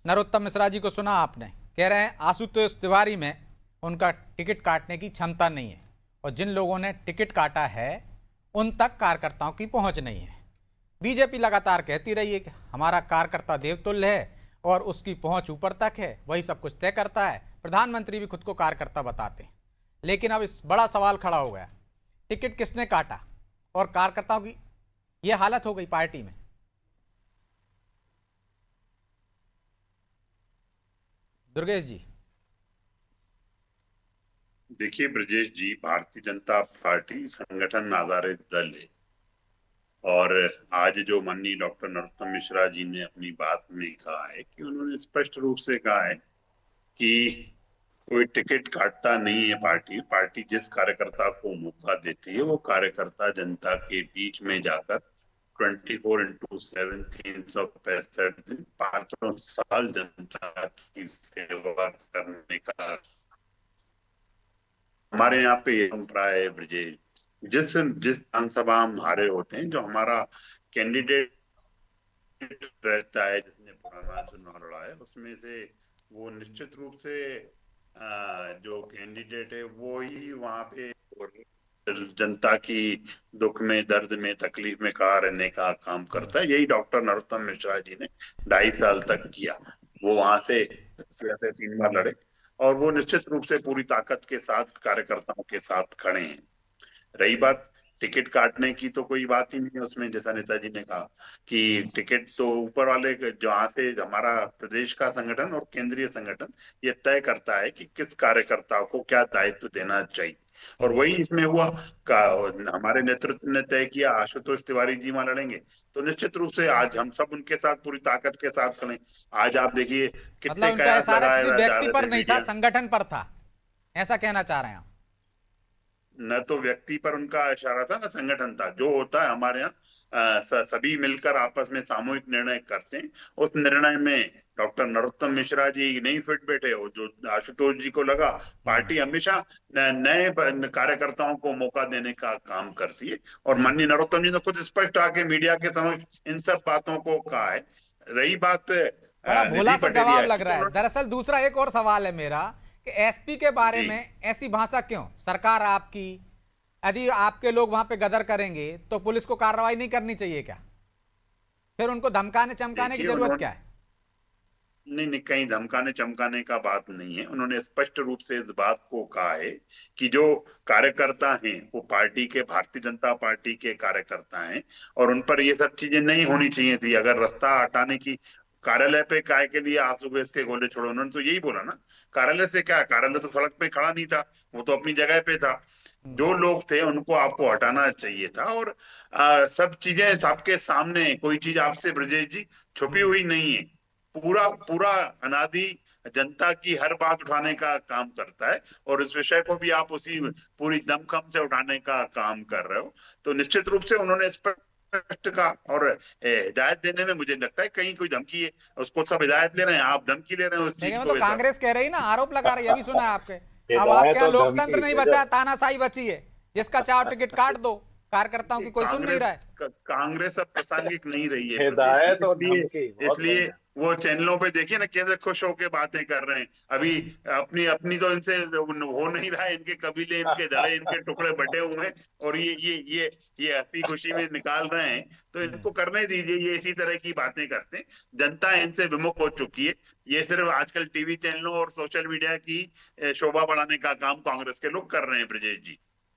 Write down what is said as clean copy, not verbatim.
नरोत्तम मिश्रा जी को सुना आपने, कह रहे हैं आशुतोष तिवारी में उनका टिकट काटने की क्षमता नहीं है और जिन लोगों ने टिकट काटा है उन तक कार्यकर्ताओं की पहुंच नहीं है। बीजेपी लगातार कहती रही है कि हमारा कार्यकर्ता देवतुल्य है और उसकी पहुंच ऊपर तक है, वही सब कुछ तय करता है। प्रधानमंत्री भी खुद को कार्यकर्ता बताते हैं। लेकिन अब इस बड़ा सवाल खड़ा हो गया, टिकट किसने काटा और कार्यकर्ताओं की ये हालत हो गई पार्टी में। दुर्गेश जी। देखिए ब्रजेश जी, भारतीय जनता पार्टी संगठन आधारित दल है। और आज जो माननीय डॉक्टर नरोत्तम मिश्रा जी ने अपनी बात में कहा है कि उन्होंने स्पष्ट रूप से कहा है कि कोई टिकट काटता नहीं है। पार्टी पार्टी जिस कार्यकर्ता को मौका देती है वो कार्यकर्ता जनता के बीच में जाकर 24x7 365 दिन 5 साल जनता की सेवा करने का हमारे यहाँ पे ये परंपरा है ब्रजेश। जिस जिस विधानसभा हम हारे होते हैं, जो हमारा कैंडिडेट रहता है जिसने पुराना चुनाव लड़ा है, उसमें से वो निश्चित रूप से जो कैंडिडेट है वो ही वहां पे जनता की दुख में, दर्द में, तकलीफ में खड़ा रहने का काम करता है। यही डॉक्टर नरोत्तम मिश्रा जी ने 2.5 साल तक किया। वो वहां से 3 बार लड़े और वो निश्चित रूप से पूरी ताकत के साथ कार्यकर्ताओं के साथ खड़े हैं। रही बात टिकट काटने की, तो कोई बात ही नहीं है उसमें। जैसा नेताजी ने कहा कि टिकट तो ऊपर वाले जहाँ से हमारा प्रदेश का संगठन और केंद्रीय संगठन ये तय करता है कि किस कार्यकर्ता को क्या दायित्व देना चाहिए। और वही इसमें हुआ का हमारे नेतृत्व ने तय किया आशुतोष तिवारी जी वहां लड़ेंगे, तो निश्चित रूप से आज हम सब उनके साथ पूरी ताकत के साथ खड़े। आज आप देखिए मतलब कितने उनका कयास इशारा लगाए किसी जा व्यक्ति रहे पर थे नहीं था, मीडिया। संगठन पर था, ऐसा कहना चाह रहे हैं आप। न तो व्यक्ति पर उनका इशारा था, न संगठन था। जो होता है हमारे यहाँ सभी मिलकर आपस में सामूहिक निर्णय करते हैं। उस निर्णय में डॉक्टर नरोत्तम मिश्रा जी नहीं फिट बैठे हो। जो आशुतोष जी को लगा, पार्टी हमेशा नए कार्यकर्ताओं को मौका देने का काम करती है। और माननीय नरोत्तम जी ने खुद स्पष्ट आके मीडिया के समक्ष इन सब बातों को कहा है। रही बात बड़ा भोला निधि सा जवाब पटेरिया लग की, तो रहा है। उन्होंने दरअसल दूसरा एक और सवाल है मेरा कि एसपी के बारे जी में ऐसी भाषा क्यों, सरकार आपकी, यदि आपके लोग वहां पे गदर करेंगे तो पुलिस को कार्रवाई नहीं करनी चाहिए क्या? फिर उनको धमकाने चमकाने की देखिए जरूरत उन्होंने क्या है? नहीं नहीं, कहीं धमकाने चमकाने का बात नहीं है। उन्होंने स्पष्ट रूप से इस बात को कहा है कि जो कार्यकर्ता हैं वो पार्टी के, भारतीय जनता पार्टी के कार्यकर्ता हैं और उन पर ये सब चीजें नहीं होनी चाहिए थी। अगर रास्ता हटाने की, कार्यालय पे काय के लिए आंसू गैस के गोले छोड़ो, उन्होंने तो यही बोला ना। कार्यालय से क्या, कार्यालय तो सड़क पे खड़ा नहीं था, वो तो अपनी जगह पे था। जो लोग थे उनको आपको हटाना चाहिए था। और सब चीजें सबके सामने, कोई चीज आपसे ब्रजेश जी छुपी हुई नहीं है। पूरा पूरा अनादि जनता की हर बात उठाने का काम करता है और इस विषय को भी आप उसी पूरी दमखम से उठाने का काम कर रहे हो। तो निश्चित रूप से उन्होंने स्पष्ट का। और हिदायत देने में मुझे लगता है कहीं कोई धमकी है, उसको सब हिदायत ले रहे हैं, आप धमकी ले रहे हैं उस चीज देखिए, मैं तो को ऐसा। कांग्रेस कह रही ना, आरोप लगा रही है, अभी सुना है आपके। अब आपके हिदायत यहाँ और लोकतंत्र धमकी नहीं ये बचा, जब तानाशाही बची है। जिसका चाहो टिकट काट दो, कार्यकर्ताओं की कोई सुन नहीं रहा है। कांग्रेस अब प्रासंगिक नहीं रही है प्रदेश में। हिदायत और इसलिए धमकी बहुत इसलिए बढ़िया। वो चैनलों पे देखिए ना कैसे खुश होके बातें कर रहे हैं अभी। अपनी अपनी तो इनसे हो नहीं रहा है, इनके कबीले, इनके धड़े, इनके टुकड़े बटे हुए हैं और ये हंसी खुशी में निकाल रहे हैं। तो इनको करने दीजिए, ये इसी तरह की बातें करते हैं। जनता इनसे विमुख हो चुकी है। ये सिर्फ आजकल टीवी चैनलों और सोशल मीडिया की शोभा बढ़ाने का काम कांग्रेस के लोग कर रहे हैं ब्रजेश जी।